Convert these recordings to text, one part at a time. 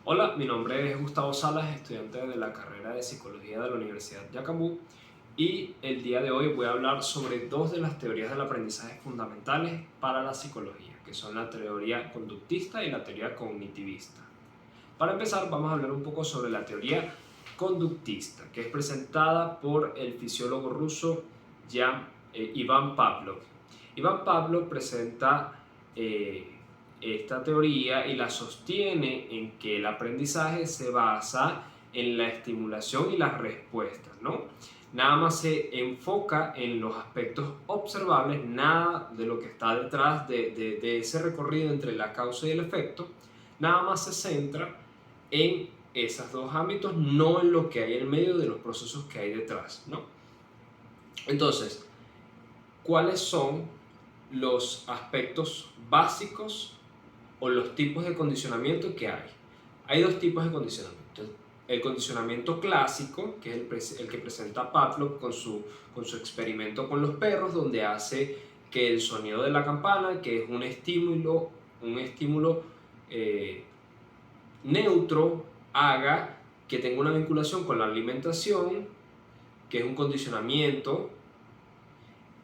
Hola, mi nombre es Gustavo Salas, estudiante de la carrera de Psicología de la Universidad Yacambú, y el día de hoy voy a hablar sobre dos de las teorías del aprendizaje fundamentales para la psicología, que son la teoría conductista y la teoría cognitivista. Para empezar, vamos a hablar un poco sobre la teoría conductista, que es presentada por el fisiólogo ruso Iván Pavlov. Iván Pavlov presenta esta teoría y la sostiene en que el aprendizaje se basa en la estimulación y las respuestas, ¿no? Nada más se enfoca en los aspectos observables, nada de lo que está detrás de ese recorrido entre la causa y el efecto, nada más se centra en esos dos ámbitos, no en lo que hay en medio de los procesos que hay detrás, ¿no? Entonces, ¿cuáles son los aspectos básicos o los tipos de condicionamiento que hay? Hay dos tipos de condicionamiento. El condicionamiento clásico, que es el que presenta Pavlov con su experimento con los perros, donde hace que el sonido de la campana, que es un estímulo neutro, haga que tenga una vinculación con la alimentación, que es un condicionamiento,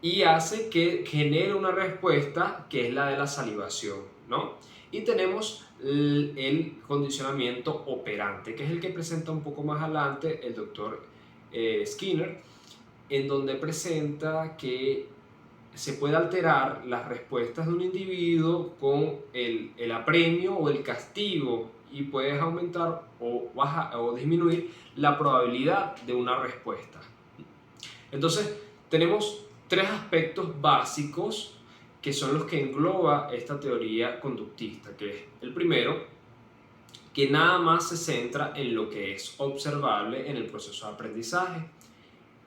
y hace que genere una respuesta que es la de la salivación, ¿no? Y tenemos el condicionamiento operante, que es el que presenta un poco más adelante el doctor Skinner, en donde presenta que se puede alterar las respuestas de un individuo con el apremio o el castigo, y puedes aumentar o disminuir la probabilidad de una respuesta. Entonces, tenemos tres aspectos básicos que son los que engloba esta teoría conductista, que es el primero, que nada más se centra en lo que es observable en el proceso de aprendizaje.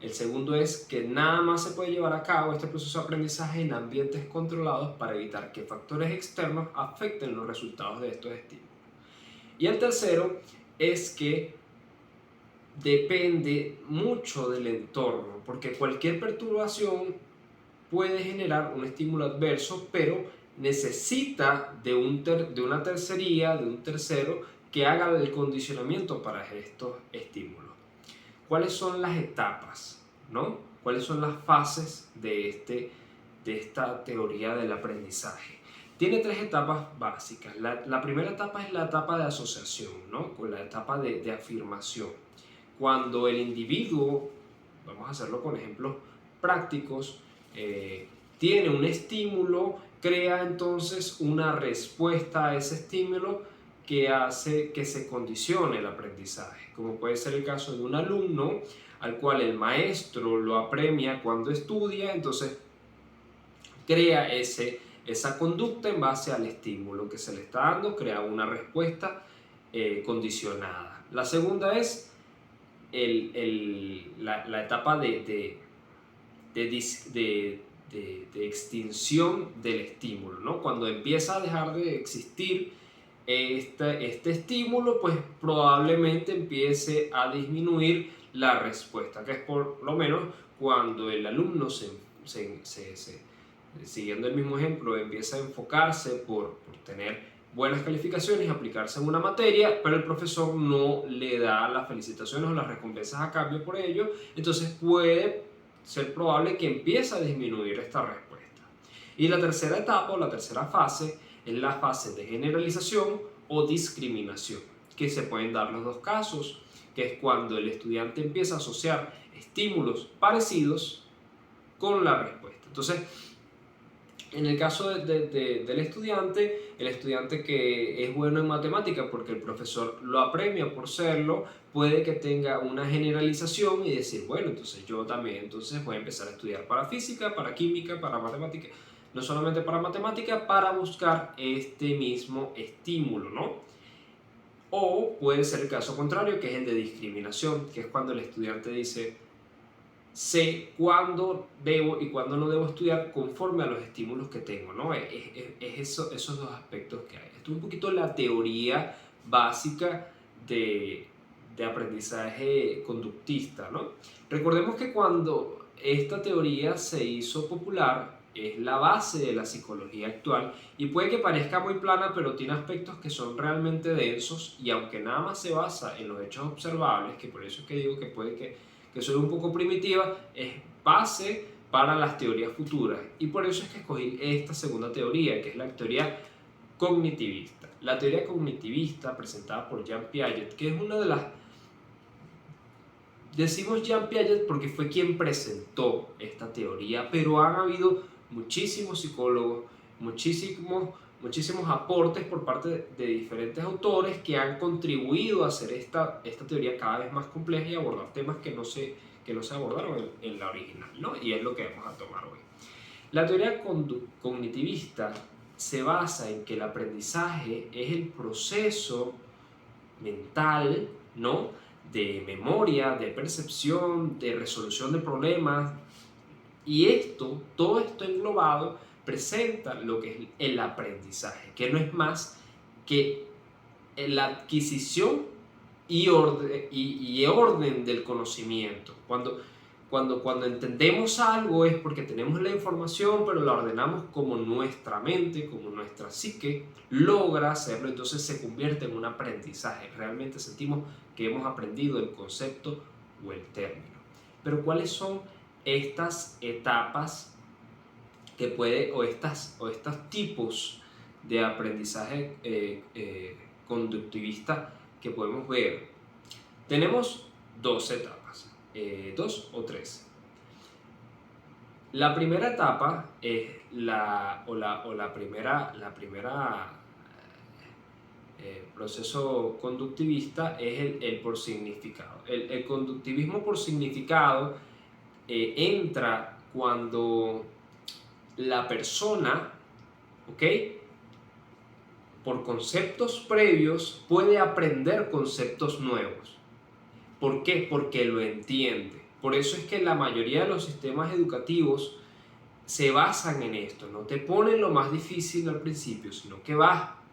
El segundo es que nada más se puede llevar a cabo este proceso de aprendizaje en ambientes controlados para evitar que factores externos afecten los resultados de estos estímulos. Y el tercero es que depende mucho del entorno, porque cualquier perturbación puede generar un estímulo adverso, pero necesita de una tercería, de un tercero, que haga el condicionamiento para estos estímulos. ¿Cuáles son las etapas, ¿no? ¿Cuáles son las fases de esta teoría del aprendizaje? Tiene tres etapas básicas. La primera etapa es la etapa de asociación, ¿no? Con la etapa de afirmación. Cuando el individuo, vamos a hacerlo con ejemplos prácticos, tiene un estímulo, crea entonces una respuesta a ese estímulo que hace que se condicione el aprendizaje, como puede ser el caso de un alumno al cual el maestro lo apremia cuando estudia, entonces crea esa conducta en base al estímulo que se le está dando, crea una respuesta condicionada. La segunda es la etapa de extinción del estímulo, ¿no? Cuando empieza a dejar de existir este estímulo, pues probablemente empiece a disminuir la respuesta, que es por lo menos cuando el alumno siguiendo el mismo ejemplo, empieza a enfocarse por tener buenas calificaciones y aplicarse en una materia, pero el profesor no le da las felicitaciones o las recompensas a cambio por ello, entonces puede ser probable que empiece a disminuir esta respuesta. Y la tercera etapa o la tercera fase es la fase de generalización o discriminación, que se pueden dar los dos casos, que es cuando el estudiante empieza a asociar estímulos parecidos con la respuesta. Entonces, en el caso del estudiante, el estudiante que es bueno en matemática porque el profesor lo apremia por serlo, puede que tenga una generalización y decir, bueno, entonces yo también entonces voy a empezar a estudiar para física, para química, para matemática, no solamente para matemática, para buscar este mismo estímulo, ¿no? O puede ser el caso contrario, que es el de discriminación, que es cuando el estudiante dice, sé cuándo debo y cuándo no debo estudiar conforme a los estímulos que tengo, ¿no? Esos dos aspectos que hay. Esto es un poquito la teoría básica de aprendizaje conductista, ¿no? Recordemos que cuando esta teoría se hizo popular, es la base de la psicología actual y puede que parezca muy plana, pero tiene aspectos que son realmente densos y aunque nada más se basa en los hechos observables, que por eso es que digo que puede que suene un poco primitiva, es base para las teorías futuras y por eso es que escogí esta segunda teoría, que es la teoría cognitivista. La teoría cognitivista presentada por Jean Piaget, que es una de las... Decimos Jean Piaget porque fue quien presentó esta teoría, pero han habido muchísimos psicólogos, muchísimos aportes por parte de diferentes autores que han contribuido a hacer esta teoría cada vez más compleja y abordar temas que no se abordaron en la original, ¿no? Y es lo que vamos a tomar hoy. La teoría cognitivista se basa en que el aprendizaje es el proceso mental, ¿no?, de memoria, de percepción, de resolución de problemas, y todo esto englobado presenta lo que es el aprendizaje, que no es más que la adquisición y orden del conocimiento. Cuando entendemos algo es porque tenemos la información, pero la ordenamos como nuestra mente, como nuestra psique logra hacerlo, entonces se convierte en un aprendizaje. Realmente sentimos que hemos aprendido el concepto o el término. Pero ¿cuáles son estas etapas o estos tipos de aprendizaje conductivista que podemos ver? Tenemos dos etapas. Dos o tres. La primera etapa es la primera proceso conductivista es el por significado. El conductivismo por significado entra cuando la persona, ¿ok?, por conceptos previos puede aprender conceptos nuevos. ¿Por qué? Porque lo entiende. Por eso es que la mayoría de los sistemas educativos se basan en esto. No te ponen lo más difícil al principio, sino que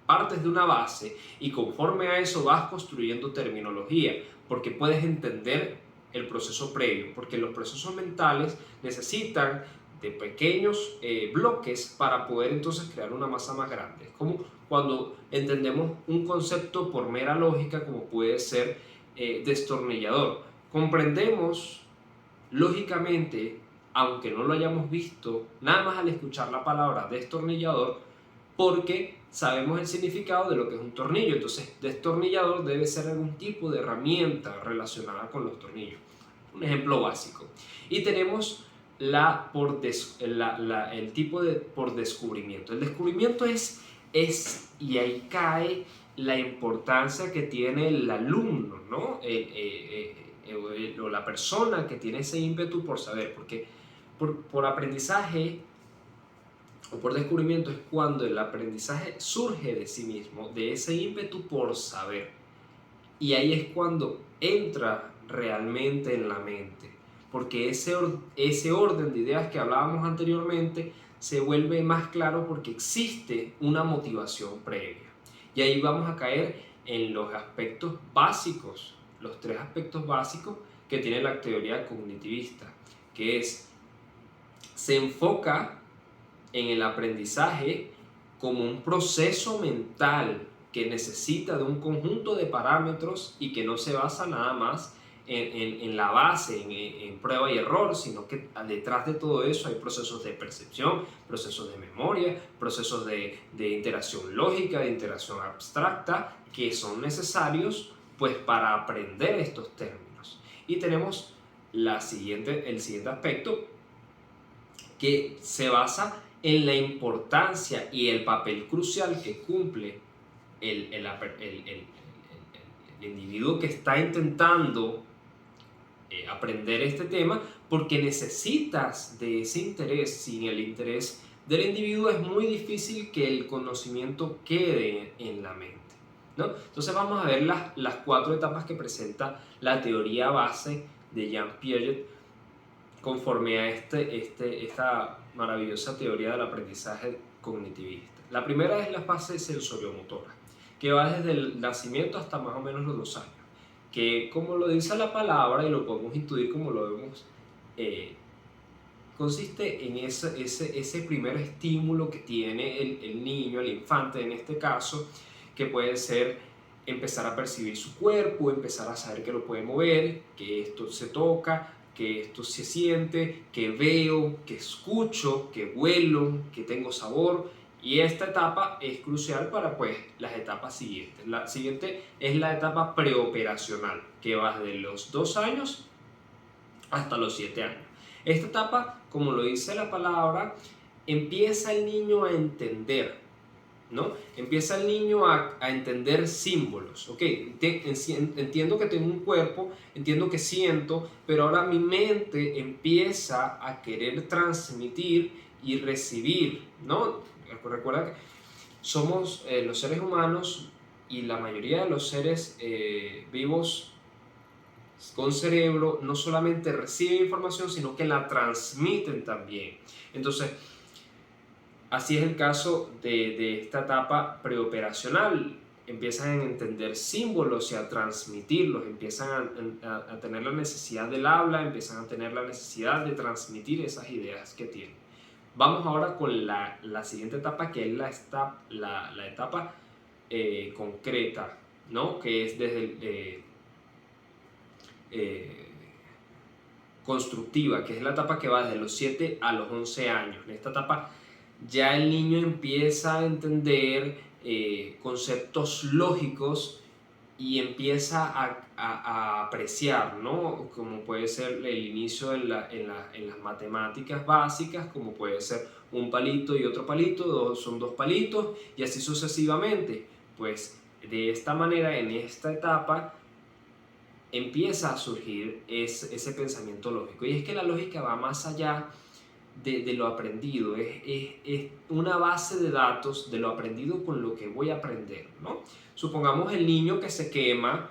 partes de una base y conforme a eso vas construyendo terminología, porque puedes entender el proceso previo, porque los procesos mentales necesitan de pequeños bloques para poder entonces crear una masa más grande. Es como cuando entendemos un concepto por mera lógica, como puede ser destornillador. Comprendemos lógicamente, aunque no lo hayamos visto, nada más al escuchar la palabra destornillador, porque sabemos el significado de lo que es un tornillo. Entonces, destornillador debe ser algún tipo de herramienta relacionada con los tornillos. Un ejemplo básico. Y tenemos el tipo de por descubrimiento. El descubrimiento es y ahí cae la importancia que tiene el alumno, ¿no? O la persona que tiene ese ímpetu por saber, porque por aprendizaje o por descubrimiento es cuando el aprendizaje surge de sí mismo, de ese ímpetu por saber, y ahí es cuando entra realmente en la mente, porque ese orden de ideas que hablábamos anteriormente se vuelve más claro porque existe una motivación previa, y ahí vamos a caer en los aspectos básicos, los tres aspectos básicos que tiene la teoría cognitivista, que se enfoca en el aprendizaje como un proceso mental que necesita de un conjunto de parámetros y que no se basa nada más en la base, en prueba y error, sino que detrás de todo eso hay procesos de percepción, procesos de memoria, procesos de interacción lógica, de interacción abstracta, que son necesarios pues para aprender estos términos. Y tenemos el siguiente aspecto, que se basa en la importancia y el papel crucial que cumple el individuo que está intentando aprender este tema, porque necesitas de ese interés. Sin el interés del individuo es muy difícil que el conocimiento quede en la mente, ¿no? Entonces vamos a ver las cuatro etapas que presenta la teoría base de Jean Piaget conforme a esta maravillosa teoría del aprendizaje cognitivista. La primera es la fase sensoriomotora, que va desde el nacimiento hasta más o menos los 2 años, que como lo dice la palabra y lo podemos intuir como lo vemos consiste en ese primer estímulo que tiene el niño, el infante en este caso, que puede ser empezar a percibir su cuerpo, empezar a saber que lo puede mover, que esto se toca, que esto se siente, que veo, que escucho, que huelo, que tengo sabor. Y esta etapa es crucial para pues las etapas siguientes. La siguiente es la etapa preoperacional, que va desde los 2 años hasta los 7 años. Esta etapa, como lo dice la palabra, empieza el niño a entender, ¿no? Empieza el niño a entender símbolos, ¿ok? Entiendo que tengo un cuerpo, entiendo que siento, pero ahora mi mente empieza a querer transmitir y recibir, ¿no? Recuerda que somos los seres humanos y la mayoría de los seres vivos con cerebro no solamente reciben información, sino que la transmiten también. Entonces, así es el caso de esta etapa preoperacional. Empiezan a entender símbolos y a transmitirlos, empiezan a tener la necesidad del habla, empiezan a tener la necesidad de transmitir esas ideas que tienen. Vamos ahora con la siguiente etapa, que es la etapa concreta, ¿no? Que es desde constructiva, que es la etapa que va desde los 7 a los 11 años. En esta etapa ya el niño empieza a entender conceptos lógicos y empieza a apreciar, ¿no? Como puede ser el inicio en las matemáticas básicas, como puede ser un palito y otro palito, son 2 palitos, y así sucesivamente. Pues de esta manera, en esta etapa, empieza a surgir ese pensamiento lógico. Y es que la lógica va más allá de lo aprendido, es una base de datos de lo aprendido con lo que voy a aprender, ¿no? Supongamos el niño que se quema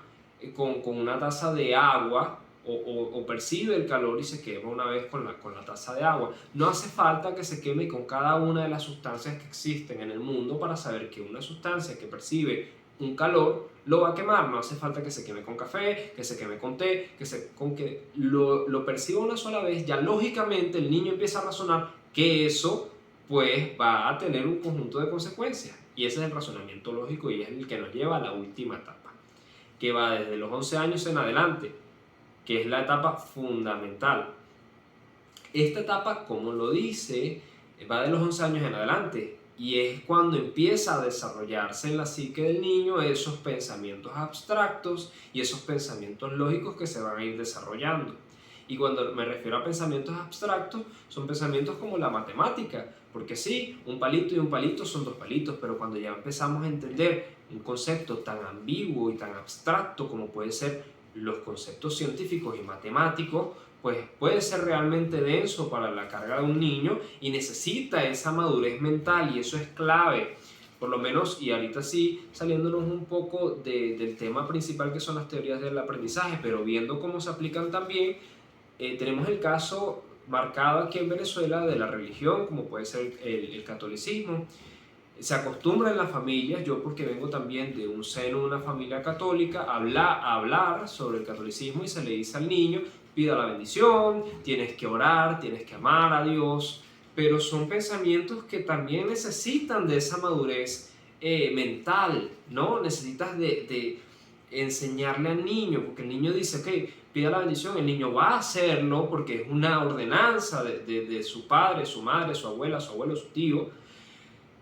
con una taza de agua o percibe el calor y se quema una vez con la taza de agua. No hace falta que se queme con cada una de las sustancias que existen en el mundo para saber que una sustancia que percibe un calor lo va a quemar. No hace falta que se queme con café, que se queme con té, con que lo perciba una sola vez. Ya lógicamente el niño empieza a razonar que eso pues va a tener un conjunto de consecuencias, y ese es el razonamiento lógico y es el que nos lleva a la última etapa, que va desde los 11 años en adelante, que es la etapa fundamental. Esta etapa, como lo dice, va de los 11 años en adelante, y es cuando empieza a desarrollarse en la psique del niño esos pensamientos abstractos y esos pensamientos lógicos que se van a ir desarrollando. Y cuando me refiero a pensamientos abstractos, son pensamientos como la matemática, porque sí, un palito y un palito son 2 palitos, pero cuando ya empezamos a entender un concepto tan ambiguo y tan abstracto como puede ser los conceptos científicos y matemáticos, pues puede ser realmente denso para la carga de un niño y necesita esa madurez mental, y eso es clave. Por lo menos, y ahorita sí, saliéndonos un poco del tema principal, que son las teorías del aprendizaje, pero viendo cómo se aplican también, tenemos el caso marcado aquí en Venezuela de la religión, como puede ser el catolicismo. Se acostumbra en las familias, yo porque vengo también de un seno de una familia católica, a hablar sobre el catolicismo, y se le dice al niño: pida la bendición, tienes que orar, tienes que amar a Dios, pero son pensamientos que también necesitan de esa madurez mental, ¿no? Necesitas de enseñarle al niño, porque el niño dice: ok, pida la bendición, el niño va a hacerlo porque es una ordenanza de su padre, su madre, su abuela, su abuelo, su tío,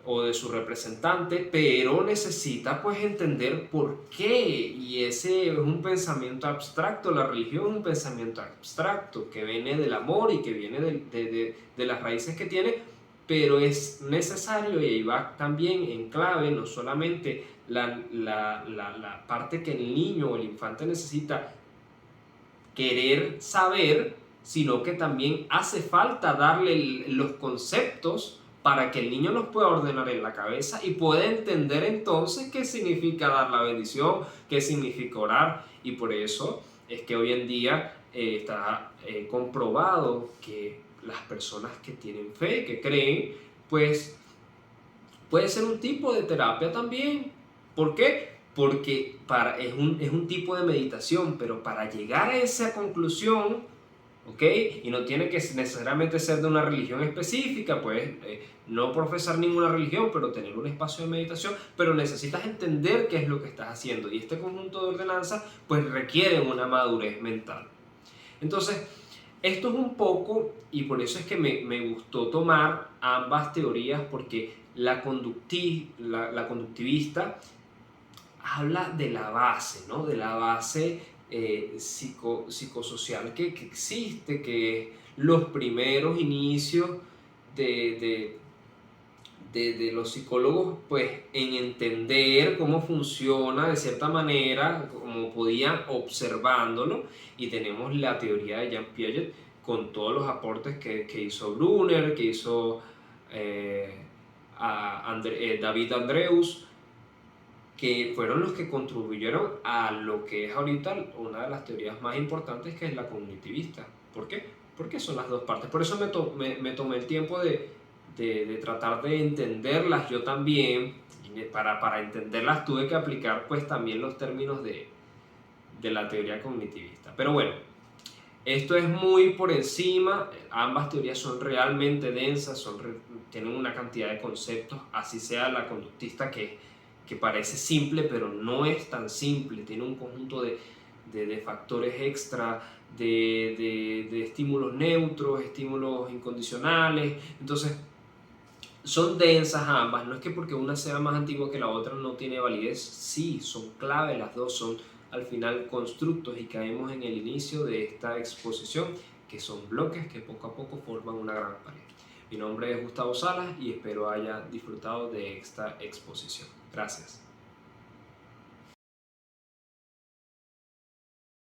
o de su representante, pero necesita pues entender por qué, y ese es un pensamiento abstracto. La religión es un pensamiento abstracto que viene del amor y que viene de las raíces que tiene, pero es necesario, y ahí va también en clave no solamente la parte que el niño o el infante necesita querer saber, sino que también hace falta darle los conceptos para que el niño los pueda ordenar en la cabeza y pueda entender entonces qué significa dar la bendición, qué significa orar. Y por eso es que hoy en día está comprobado que las personas que tienen fe, que creen, pues puede ser un tipo de terapia también. ¿Por qué? Porque es un tipo de meditación, pero para llegar a esa conclusión ¿ok? Y no tiene que necesariamente ser de una religión específica, puedes no profesar ninguna religión, pero tener un espacio de meditación, pero necesitas entender qué es lo que estás haciendo, y este conjunto de ordenanzas pues requiere una madurez mental. Entonces, esto es un poco, y por eso es que me gustó tomar ambas teorías, porque la conductivista habla de la base, ¿no? De la base psicosocial que existe, que es los primeros inicios de, de, de los psicólogos, pues en entender cómo funciona de cierta manera, como podían observándolo, y tenemos la teoría de Jean Piaget con todos los aportes que hizo Brunner, que hizo David Andreus, que fueron los que contribuyeron a lo que es ahorita una de las teorías más importantes, que es la cognitivista. ¿Por qué? Porque son las dos partes. Por eso me tomé el tiempo de tratar de entenderlas yo también, y para entenderlas tuve que aplicar pues también los términos de la teoría cognitivista. Pero bueno, esto es muy por encima, ambas teorías son realmente densas, tienen una cantidad de conceptos, así sea la conductista que parece simple, pero no es tan simple, tiene un conjunto de factores extra, de estímulos neutros, estímulos incondicionales. Entonces, son densas ambas, no es que porque una sea más antigua que la otra no tiene validez, sí, son clave, las dos son al final constructos, y caemos en el inicio de esta exposición, que son bloques que poco a poco forman una gran pared. Mi nombre es Gustavo Salas y espero haya disfrutado de esta exposición. Gracias.